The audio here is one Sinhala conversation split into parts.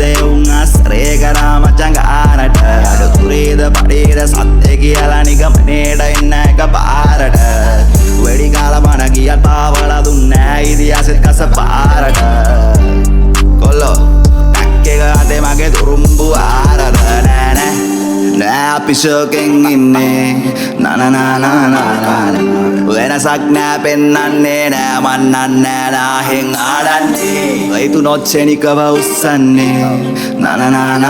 විදේ උන් ආශ්‍රය කරා මචං ගානට අඩ තුරේද බඩේද සත්‍ය කියලා නිගමනේට එන්න එක පාරට වෙඩි කාලා බණ ගියත් පාවලා දුන්නේ ඉතිහාසෙත් කස පාරට කොල්ලෝ ටැක්ක එක අතේ මගේ දුරුම්බු ආරද නෑ අපි ශෝකෙන් ඉන්නේ නනනනනනන වෙනසක් නෑ පෙන්නන්නේ නෑ මන්නන්නේ නාහෙන් ආඩන්නේ ඔයිතුනොත් ෂෙනිකව උස්සන්නේ නනනනනන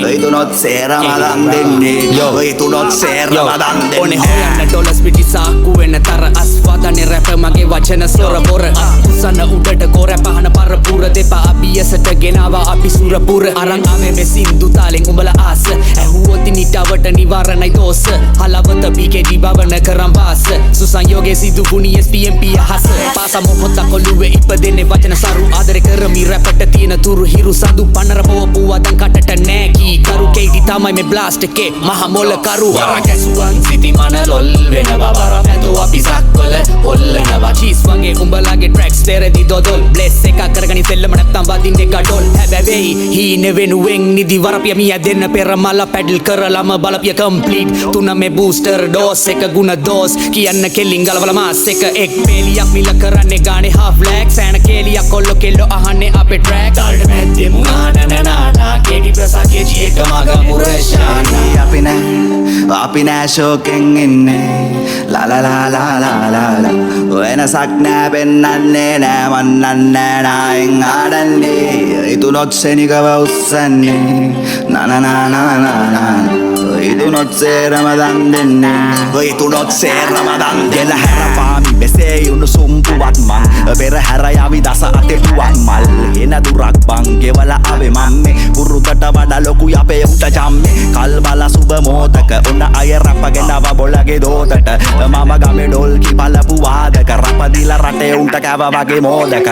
ඔයිතුනොත් සේරම දන් දෙන්නේ ඔයිතුනොත් සේරම දන් දෙන්නේ ඕනේ හොයන්න ඩොලර්ස් පිටි සාක්කු වෙන තර අස්වාදනේ රැප මගේ වචන ස්වර බොර උසන්න උඩට ගොර පහන පරපුර දෙපා අභියසට ගෙනාවා අපි සුරපුර අරන් ආවේ මේ සින්දු තාලෙන් උඹලා ආස ඇහුවොත් නිටවට නිවාරණයි දෝස හලවත BKD භවන කරම් වාස සුසංයෝගේ සිදු ගුණී SPMP හස පාස මොහොතක් ඔළුවේ ඉපදෙන්නේ වචන සරු ආදරේ කරමි රැපට තියෙන තුරු හිරු සඳු පනර පොවපු වදන් කටට නෑකී කරු කේටි තමයි මේ බ්ලාස්ට් එකේ මහ මොල කරු වර කැසුවන් සිටි මන ලොල් වෙනවා බර පැතු අපි සක්වල හොල්ලනවා චීස් වගේ උඹලාගේ ට්‍රැක්ස් තෙරදි දොදොල් බ්ලෙස් එකක් කරගනි සෙල්ලම නැත්තම් වදින්න එක ඩොල් හැබැයි හීන වෙනුවෙන් නිදි වරපිය මිය දෙන්න පෙර මල පැඩල් කරලම බලපිය කම්ප්ලීට් තුන මේ බූස්ටර් ඩෝස් එක ගුණ දෝස් කියන්න කෙලින් ගලවල මාස් එක එක් පේලියක් මිල කරන්නේ ගානේ half black සෑන කේලියක් කොල්ලෝ කෙල්ලෝ අහන්නේ අපේ ට්‍රැක් ඩල්ට මැද්දේ මුනානනනානා කේඩි ප්‍රසාගේ ජීක මග මුරෂානී අපි නෑ ශෝකෙන් ඉන්නේ ලාලාලාලාලාලා වෙනසක් නෑ පෙන්නන්නේ නෑ මන්නන්නේ නායෙන් ආඩන්නේ ඉතුනොත් ෂෙනිකව උස්සන්නේ නනනනනනන ඔයිතුනොත් සේරම දන් දෙන්නේ ඔයිතුනොත් සේරම දන් දෙන හැරපාමි බෙසේ උණුසුම් පුවත් මං පෙර හැර යවි දස අතේ පුවන් මල් එන දුරක් බං ගෙවල ආවේ මම්මේ පුරුතට වඩා ලොකුයි අපේ උට ජම්මේ කල් බල සුබ මොහොතක ඔන්න අය රැපගෙනව බොලගේ දෝතට මම ගමේ ඩොල් කිපලපු වාදක රැප දීලා රටේ උන්ට කෑව වගේ මෝදක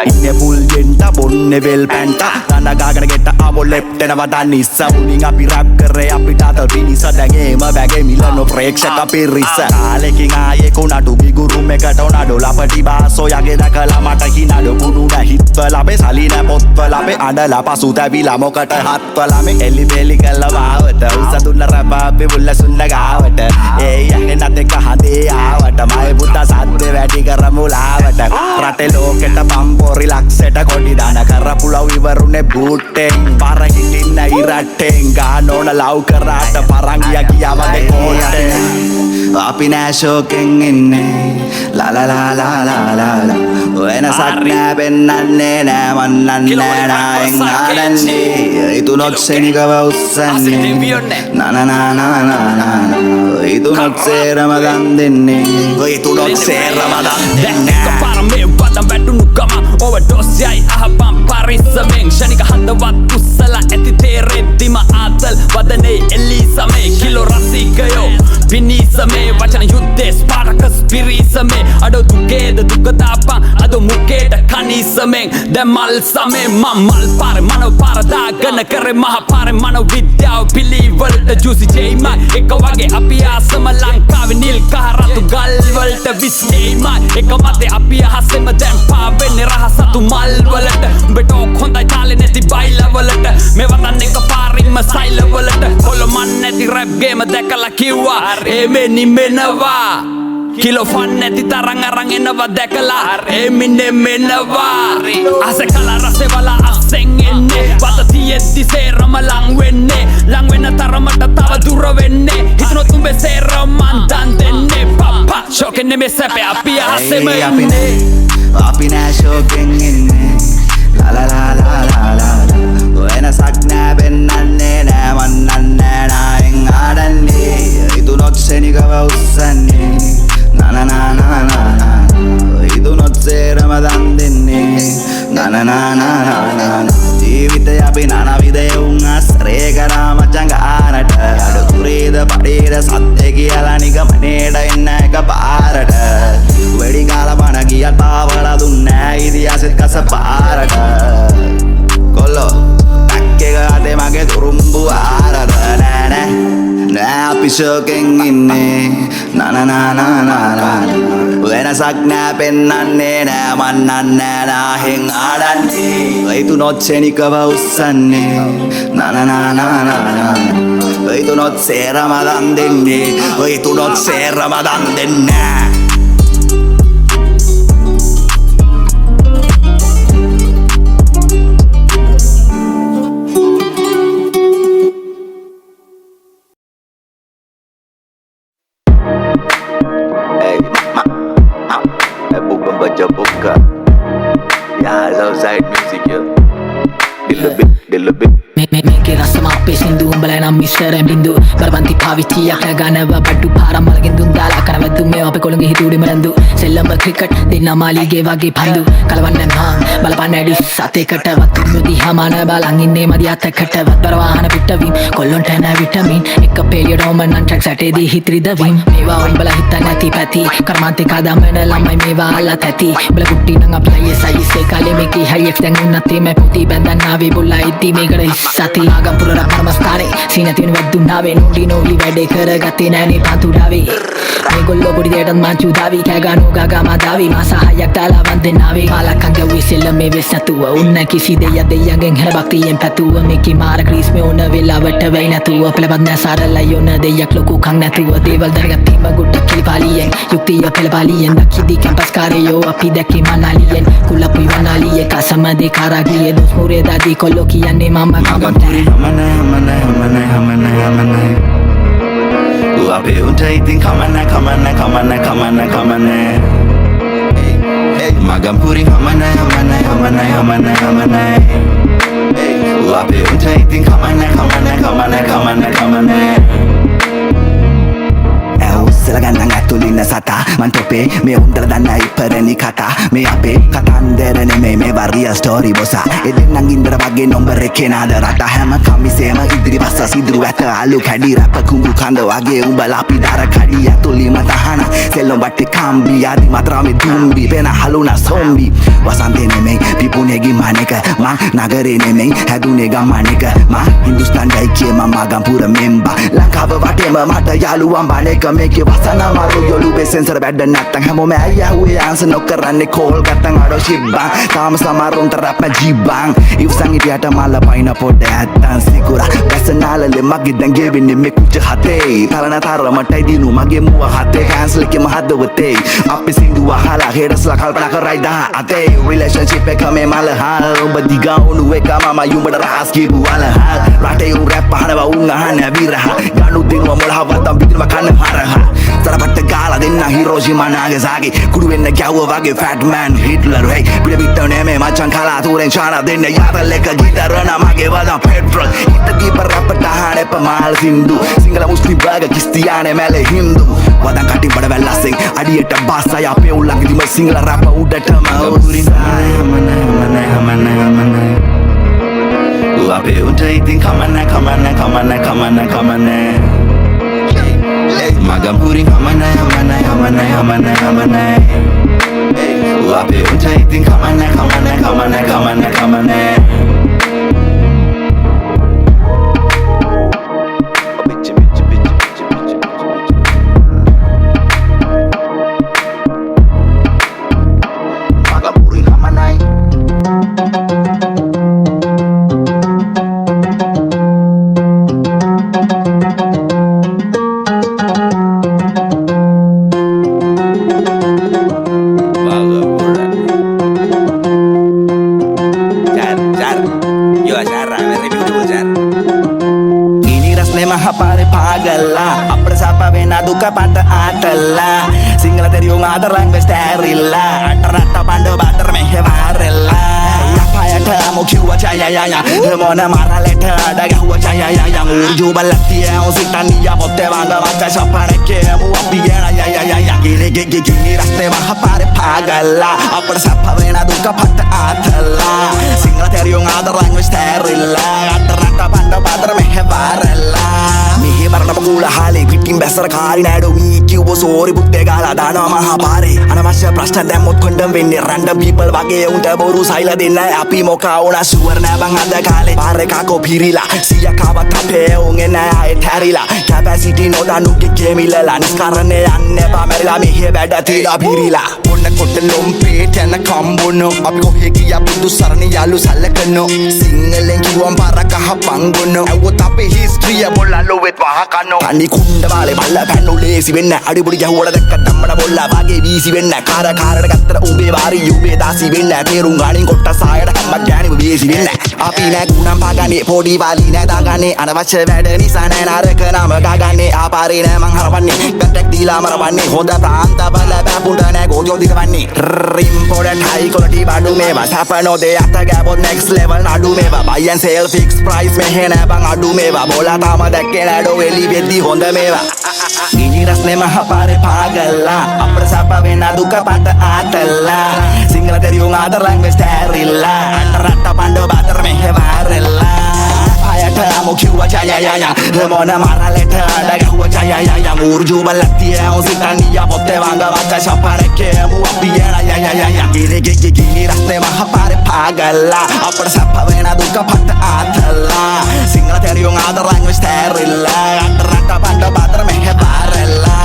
ඉන්නේ පුල් ගෙන්ට බොන්නේ වෙල් පැන්ට දන ගාගෙන ගෙට ආවෝ ලෙෆ්ට් එනවා දන් ඉස්සමුණින් අපි රැප් කරේ අපිට අත පිනිස දැගේම බැගේ මිලන ප්‍රේක්ෂක පිරිස කාලෙකින් ආයේ කුණඩු බිගුරුම් එකට උනඩු ලපටි බාසෝ යගේ දැකලා මට හිනඩු කුණු නැහිත්වල අපේ සලි නැ පොත්වල අපේ අඬලා පසු තැවිලා මොකට හත්වල මේ එලි බෙලි කළා වාවට උස දුන්න රැප අපි බුල්ල සුන්න ගාවට ඒ යන්නේ නැත එක හදේ ආවට මයි පුතා සද්ද වැඩි කරමු ලාවට රටේ ලෝකෙට පම්පෝරි ලක්ෂයට කොඩි දාන කරපුලව ඉවරුනේ බූට්ටෙන් පාර හිටින්න ඉරට්ටෙන් ගානෝන ලව් කරාට පරංගිය ගියාවගේ කෝට්ටෙන් අපි නෑ ශෝකෙන් ඉන්නේ ලාලාලාලාලාලා වෙනසක් නෑ පෙන්නන්නේ නෑ මන්නන්නේ නායෙන් ආඩන්නේ ඉතුනොත් ෂෙනිකව උස්සන්නේ නනනනනනන ඉතුනොත් සේරම දන් දෙන්නේ ඉතුනොත් සේරම දන් දෙන්නේ පාරමේ වදම් වැටුණු ගම ඕවර්ඩෝස් යයි අහපම් පරිස්සමෙන් ෂණික හදවත් උස්සලා ඇති තේරෙද්දිම ආතල් වදනේ එලිසමේ කිලෝ රසිකයෝ පිනිසමේ වචන යුද්ධේ ස්පාටකස් පිරිසමේ අඩෝ දුකේද දුකදාපන් අදෝ මුකේට කනිසමෙන් දැන් මල් සමේ මල් පාරේ මනෝ පාරදාගන කරේ මහ පාරේ මනෝ විද්‍යාව පිළිවලට ජූසි ජේමා එක වගේ අපි ආසම ලංකාවේ නිල් කහ රතු ගල් වලට විස්නේමා එක මතේ අපි අහසෙම දැන් පාවෙන්නේ රහසතු මල් වලට උඹට හොඳයි තාලේ නැති බයිලා වලට මේ වතන් එක පාරින්ම සයිල වලට කොළමන් නැති රැප් ගේම දැකලා කිව්වා එමේ නිමෙනවා කිලෝ ෆන් නැති තරං අරන් එනවා දැකලා එමිනේ මෙනවා අස කලා රසේ වල අස්සෙන් එන්නේ වත තියෙද්දි සේරම ලං වෙන්නේ ලං වෙන තරමට තව දුර වෙන්නේ හිතනොත් උඹේ සේරම මන් දන් දෙන්නේ පප්පා ෂෝකෙන් නෙමෙයි සැපේ අපි අස්සෙම ඉන්නේ අපි නෑ ශෝකෙන් ඉන්නේ ලාලාලාලාලා වෙනසක් නෑ පෙන්නන්නේ නෑ මන්නන්නේ නායෙන් ආඩන්නේ ඉතුනොත් ෂෙනිකව උස්සන්නේ නනනනනනන ඉතුනොත් සේරම දන් දෙන්නේ නනනනනනන ජීවිතය අපි නනවිදේ උන් ආශ්‍රය කරා මචං ගානට අඩ තුරේද බඩේද සත්‍ය කියලා නිගමනේට එන්න එක පාරට වෙඩි කාලා බණ ගියත් පාවලා දුන්නේ ඉතිහාසෙත් කස පාරට කොල්ලෝ ටැක්ක එක අතේ මගේ දුරුම්බු ආරද නෑ අපි ශෝකෙන් ඉන්නේ නනනනනනන වෙනසක් නෑ පෙන්නන්නේ නෑ මන්නන්නේ නාහෙන් ආඩන්නේ ඔයිතුනොත් ෂණිකව උස්සන්නේ නනනනනන ඔයිතුනොත් සේරමදන් දෙන්නේ ඔයිතුනොත් සේරමදන් දෙන්නේ මේකේ රසම අපේ සින්දු උඹලා නම් මිස්සර බින්දු බරපන්ති පාවිච්චියක් ගනව බඩු පාරම්මලකින් දුන් දාලා කරවැද්දු මේ අපේ කොළඹේ හිතුවේ මලන්දු සෙල්ලම ක්‍රිකට් දෙන්න මාලිගේ වගේ පන්දු කලවන්න මං බලපන්න ඇඩි සතේකට වතු මුදිහා මාන බලන් ඉන්නේ මදි අතකට වතර වාහන පිටවීම කොල්ලොන්ට නැ විටමින් එක පෙරියඩ් ඕමන් නම් ට්‍රැක් සැටේදී හිත්‍රිද වීම මේවා උඹලා හිත නැති පැති කර්මාන්තේ කදමන ළමයි මේවා අල්ලා තැති උඹලා කුට්ටි නම් අපි අයිස් කාලේ මේකේ හයියක් දැන් උන්නත් මේ පුති බැඳන් ආවේ බොල්ලා ඉති මේකට සති ආගම්පුර රමස්ථානේ සීන තියෙන වද්දුන්නාවේ නෝඩි නෝලි වැඩේ කරගත්තේ නෑනේ පන්තුඩාවේ මේගොල්ලෝ පොඩි දෙයටත් මාචු දාවි කෑගානෝ ගාගා මාදාවි මාසහයක් දාලා වන්දනාවේ කාලක්කන් ගැව්වේ සෙල්ලම් මේ වෙස් නැතුව උන්න කිසි දෙයක් දෙයියන්ගෙන් හැර බක්තියෙන් පැතුව මේකේ මාර ක්‍රීස් මේ ඕන වෙලාවට වෙයි නැතුව පළපත් නැ සාරලයි ඕන දෙයක් ලොකු කන් නැතුව දේවල් දරගත්තීම ගුඩ කිලිපාලියෙන් යුක්තිය පෙළපාලියෙන් දක්කිදී කැම්පස් කාරයෝ අපි දැක්කේ මනාලියෙන් කුලපුයි වනාලියේ කසමදේ කාරාගියේ දොස් මුරේ දාදී කොල්ලෝ කියන්නේ මම Magampuring hamanai Uape unjaitin kamana Magampuring hamanai Uape unjaitin kamana Sila gandang atulin na sata Mantope, me undra dana iparani kata Me ape, katandere ne me varia story bosa Edin nang indra bage nomber rekena da rata Hema kami sema idri basa sidru ata alu kadi Rapa kungu kanda wage umbala pidara kadi Atuli matahana, selom bate kambi Adi matra me dumbi, pena haluna sombi Wasante ne me, pipu negi maneka Ma nagare ne me, hadu nega maneka Ma Hindustan daike ma Magampura memba Lankava vatema mata yalu ambaneka Meke wasana maru yolu be sensor bed nattang හැමෝම ඇයහුවේ ආන්සර් නොකරන්නේ කෝල් ගත්තන් අඩෝ ෂිබ්බන් තාම සමරුන්ට රැප් ජීබන් ඉවසන් ඉතියට මල පයින් පොඩ ඇත්තන් සිකුරා වැසනාලලේ මගේ දැන් ගෙවෙන්නේ මේ කුච හතේ තරණ තරමටයි දිනු මගේ මුව හතේ කැන්සල් එකේ මහදවතේ අපි සින්දුව අහලා හෙඩස්ලා කල්පනා කරයි දා අතේ රිලේෂන්ෂිප් එක මේ මල හා ඔබ දිගා උණු එක මම යුඹට රහස් කියපු වල හා රටේ උන් රැප් අහනවා උන් අහන්නේ විරහ ගනු දිනුව මොළහ වත්තම් පිටිම කන්න හරහ තරපට ගාලා දෙන්න හිරෝෂිමා නාගසාකි කුඩු වෙන්න ගැව්ව වගේ ෆැට් මෑන් හිට්ලර් hey පිට පිට නෙමේ මචං කලාතුරෙන් ශානා දෙන්න යාතල් එක ගිටරන මගේ වදා පෙට්‍රල් හිට දීප රැපට අහන එපමාල් සින්දු සිංහල මුස්ලිම් බර්ග කිස්තියානේ මැලේ හින්දු වදන් කටින් බඩ වැල්ලස්සෙන් අඩියට බාසය අපේ උල්ලංගිදිම සිංහල රැප උඩටම උරින් hamanai අපේ උන්ට ඉතින් කමන්නේ Magampuring hamanai Uape unjaitin kamane Magampuring hamanai Mahapare pagala Apre sapa vena duka pata atala Singla teriung adarang besterila Atarata pando bater mehe varela Yapayata mo kiwa chaya ya Mona maraleta daga huwa chaya ya Urju balatia usitania bote banga Mata sapare ke mu apiena ya Gile gini raste mahapare pagala Apre sapa vena duka pata atala Singla teriung adarang besterila Atarata pando bater mehe varela Mihi barna bagu මූල හාලේ පිටින් බැස්සර කාරි නෑඩෝ මී කිව්ව සෝරි පුත්තේ ගාලා දානවා මහා පාරේ අනවශ්‍ය ප්‍රශ්න දැම්මොත් කොණ්ඩම් වෙන්නේ රැන්ඩම් පීපල් වගේ උන්ට බොරු සයිලා දෙන්න අපි මොකා වුණා ෂුවර් නෑ බං අද කාලේ පාර එකකෝ පිරිලා සිය කාවත් අපේ උන් එන්නේ ආයෙත් හැරිලා කැපැසිටි නොදනුගේ ගෙමිලලා නිස්කරණේ යන්නේ බා මැරිලා මෙහෙ වැඩ තියලා පිරිලා ඔන්න කොට ලොම්පේට යන කම්බුනෝ අපි කොහෙ ගියා බුදු සරණ යාළු සල්ලකනෝ සිංහලෙන් කිව්වම් පාර කහ පංගුනෝ ඇව්වොත් අපේ හිස්ට්‍රිය බොල්ලා ලොවෙත් වහකනෝ අනි කුණ්ඩ වාලේ බල්ලා පැන්නු ලේසි වෙන්න අඩිපොඩි ගැහුවල දැක්ක ධම්මන බොල්ලා වගේ වීසි වෙන්න කාර කාරට ගත්තට උඹේ වාරි යුබේ දාසි වෙන්න තේරුම් ගානින් කොට්ට සායට හැම්මක් ගෑනිම වීසි වෙන්න අපි නෑ ගුණම් පාගන්නේ පොඩි වාලි නෑ දාගන්නේ අනවශ්‍ය වැඩ නිසා නෑ නරක නම ගාගන්නේ ආපාරේ නෑ මං හරවන්නේ ගට්ටක් දීලා මරවන්නේ හොඳ ප්‍රාන්ත බල බැපුඩ නෑ ගෝතියෝ දිගවන්නේ රිම් පොඩ හයි කොලටි බඩු මේවා සපනෝ දෙ අත ගෑවොත් next level නඩු මේවා buy and sell fixed price මෙහෙ නෑ බං අඩු මේවා බෝලා තාම දැක්කේ නෑඩෝ එලි වෙද්දි හොඳ මේවා ගිනි රස්නේ මහ පාරේ පාගල්ලා අපර සප වෙන දුක පට ආතල්ලා සිංහල තෙරියුන් ආදරංග ස්ටෑරිල්ලා අතරට පණ්ඩෝ බාතර මෙහෙ වාරෙල්ලා අයට අමු කිව්වා ජයයය මොන මරලෙට අඩගහුවා ජයයය ඌර්ජු බල්ලතිය ඔසිතනිය පොත්තේ වංග වච්ච ශපරකේ මු අපියන ගිනි රස්නේ මහ පාරේ පාගල්ලා අපර සප වෙන දුක පට ආතල්ලා සිංහල තෙරියුන් ආදරංග ස්ටෑරිල්ලා අතරට පණ්ඩෝ බාතර මෙහෙ වාරෙල්ලා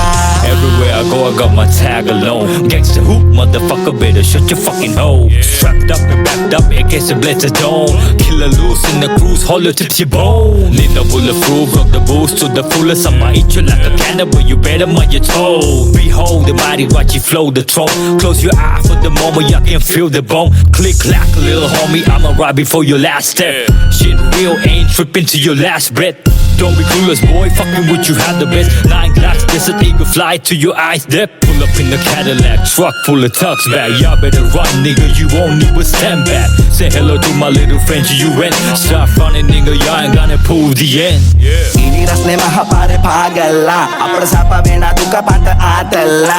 Everywhere I go, I got my tag alone. Gangsta hoop, motherfucker, better shut your fucking hole. Strapped up and backed up, in case it blitz a dome. Killer loose in the cruise, hollow tips your bone. Need a bulletproof, rock the boost to the fullest. I'ma eat you like a cannibal, you better mind your toe. Behold the mighty watch you flow the throne. Close your eye for the moment, y'all can feel the bone. Click, clack, little homie, I'ma ride before your last step. Shit real, ain't tripping to your last breath. Don't be clueless, boy, fucking with you had the best. 9 glass, desert eagle fly to your eyes depth. Pull up in the Cadillac, truck full of tucks back. Y'all better run, nigga, you won't even stand back. Say hello to my little friend, you in. Start running, nigga, y'all ain't gonna pull the end. ගිනි රස්නේ මහ පාරේ පාගල්ලා අපර සප වෙන දුක පට ආතල්ලා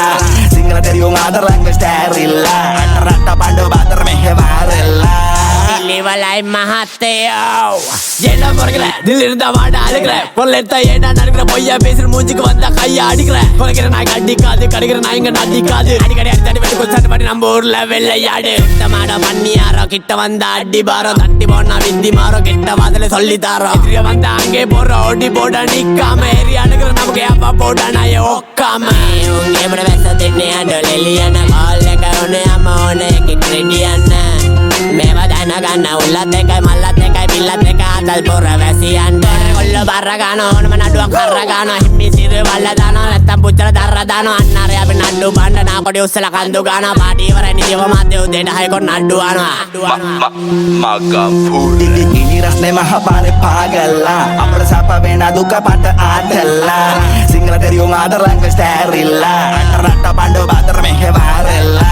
සිංහල තෙරියුන් ආදරංග ස්ටෑරිල්ලා අතරට පණ්ඩෝ බාතර මෙහෙ වාරෙල්ලා Livalai Mahateo Jena Morgre, Dilinda Vada Alegre, Poletta Yena Nagra Poya Basil Mujik Vanda Kaya Adigre, Colgana Gadika, the Kadigan and Adika, Adigre, number level Yade, Tamada Mania, Kitavanda, Dibaro, Tantibona, Vindimaro, Kitavada Solitaro, Triavanda, Geporo, Diboda, Nika, Mary, Anagram, Boda, Nayokama, Every and Liliana, Aleka, Amone, Kitridiana. Meva dana gana ulateka malateka bilateka atal porra vesian gollo barragano manadu karragano himmi siru valladano nettam puchara darradano annare abinaddu banda na kodi usala kandu gana paadi warani jewa mathe udena hay kon naddu ana magampur gini rasne maha pare pagalla apra sapa vena duka pata adalla sinhala theriyum adaranga sterilla atarata pandu batar mehe varella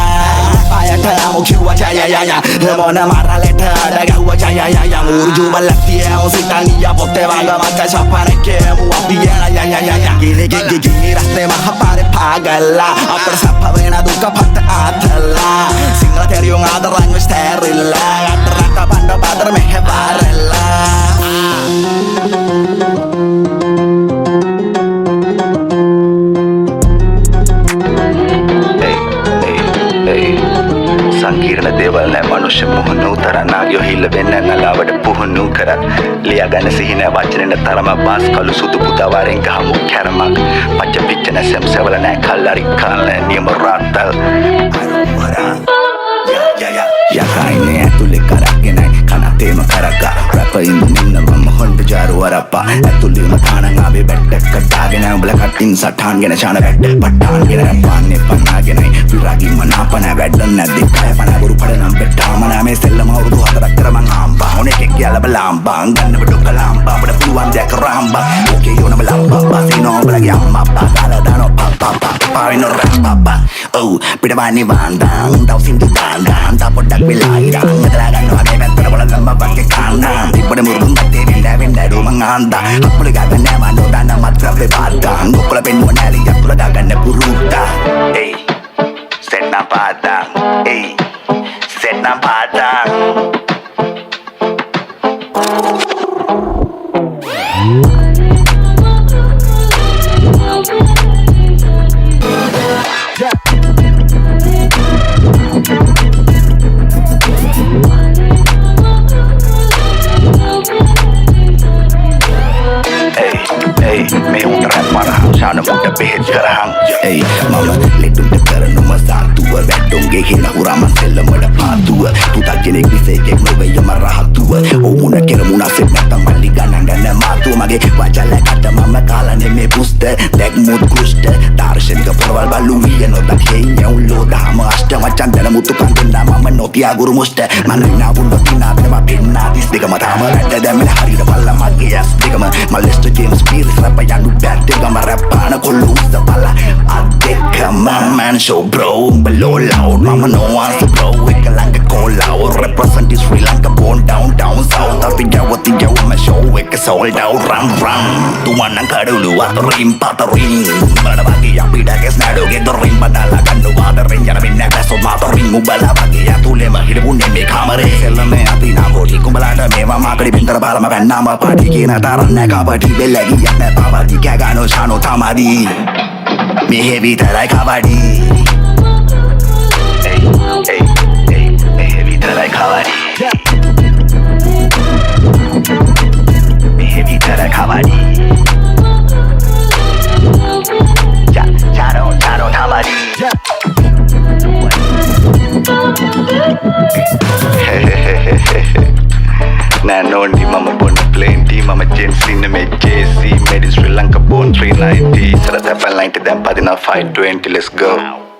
අයට අමු කිව්වා ජයයය මොන මරලෙට අඩගහුවා ජයයය ඌර්ජු බල්ලතිය ඔසිතනිය පොත්තේ වංග වච්ච ශපරකේ මු අපියන ගිනි රස්නේ මහ පාරේ පාගල්ලා අපර සප වෙන දුක පට ආතල්ලා සිංහල තෙරියුන් ආදරංග ස්ටෑරිල්ලා අතරට පණ්ඩ බාතර මෙහෙ වාරෙල්ලා සංකීර්ණ දේවල් නැ මනුෂ්‍ය මුහුණු තරනාගිය හිල්ල වෙන්න නලාවට පුහුණු කරත් ලියාගන්න සිහින වචනෙන තරම බාස් කළු සුදු පුතවරෙන් ගහමු කැරමක් පච්ච පිච්චන සෙම්සවල නැ කල්ලාරි කාල නියම රාත්තල් යකයිනේ ඇතුලේ කරගෙනයි කනතේම කරගා රැපින් නින්නවම හොල්ඩ ජාරු වරප්පා ඇතුලේම තානන් ආවේ බැට්ටක් කටාගෙන උඹල කටින් සටහන්ගෙන ඡාන වැට්ට පට්ටාන්ගෙන පාන්නේ පන්නාගෙනයි විරාගි මනාපන වැඩන්න නැද්දි කය පන වරු පඩනම් පෙට්ටාම නැමේ සෙල්ලම අවුරුදු 4ක් කරමන් ආම්බා ඕනේ කෙක් කියලා බලාම්බා ගන්න බඩොක ලාම්බා අපිට පුළුවන් දෙයක් රාම්බා ඕකේ යෝන බලාම්බා බාසිනෝ බලගේ අම්මා පාගාලා දානෝ පාපා පාවිනෝ රාම්බා ඔව් පිටවන්නේ වන්දා උන්ටව සින්දු දාන්දා තාපොඩක් වෙලායිරා මෙතලා ගන්නවා ගේ පැත්තට බල ලම්බා පක්කේ කාන්නා තිබ්බඩ මුරුම් ගත්තේ වෙන්න ඩෝමන් ආන්දා අපුල ගන්න නෑ මනෝ දාන මත්‍රාවේ පාත්තා ගොක්කල පෙන්නුව නැලි යතුල ගන්න පුරුත්තා ඒ Setna padang, hey, setna padang. කෙරමුණ සෙත් නැත්තම් මල්ලි ගණන් ගන්න මාතු මගේ වචලකට මම කාලා නෙමේ පුස්ත දැක්මුත් කුෂ්ට දාර්ශනික පොරවල් බලු විය නොදක් හේ යවුල්ලෝ දහම අෂ්ට මචන් දැන මුතු කන්දෙන්නා මම නොතියා ගුරු මුෂ්ට මනවිනා වුන් නොතිනාත් නෙවා පෙන්නා තිස් දෙකම තාම රැට දැමෙන හරියට බල්ලා මගේ ඇස් දෙකම මල් Lester James Peiris rap යන්නු bat දෙකම රැප් පාන කොල්ල උස්ස බල්ලා අත් දෙකම man show bro below loud mama no answer bro එක ළඟ call out represent Sri Lanka born down south අතිජවතිජව my show එක sold out run තුමන්නන් කඩුළු අතරින් පතරින් බඩ වගේ අපිට ගෙස් නඩුගේ දොරින් බදලා ගන්නු ආදරෙන් යන මෙන්න බැසොත් මාතරින් උඹලා වගේ ඇතුළෙම හිටපුන්නේ මේ කාමරේ සෙල්ලමේ අපි නාගෝටි කුඹලාට මේවා මාකඩි බින්දර බාලම වැන්නාම පාටි කියන තරන්න කබඩි බෙල්ලගියක් නැ පවදි කෑගනෝ ශානෝ තමදි මෙහෙ විතරයි කබඩි මෙහෙ විතරයි කබඩි මෙහෙ විතරයි කබඩි Charo tamari Nanondi mama born plain T mama James Cinema JC made in Sri Lanka born 390 Sarata 90 then Padina 520 let's go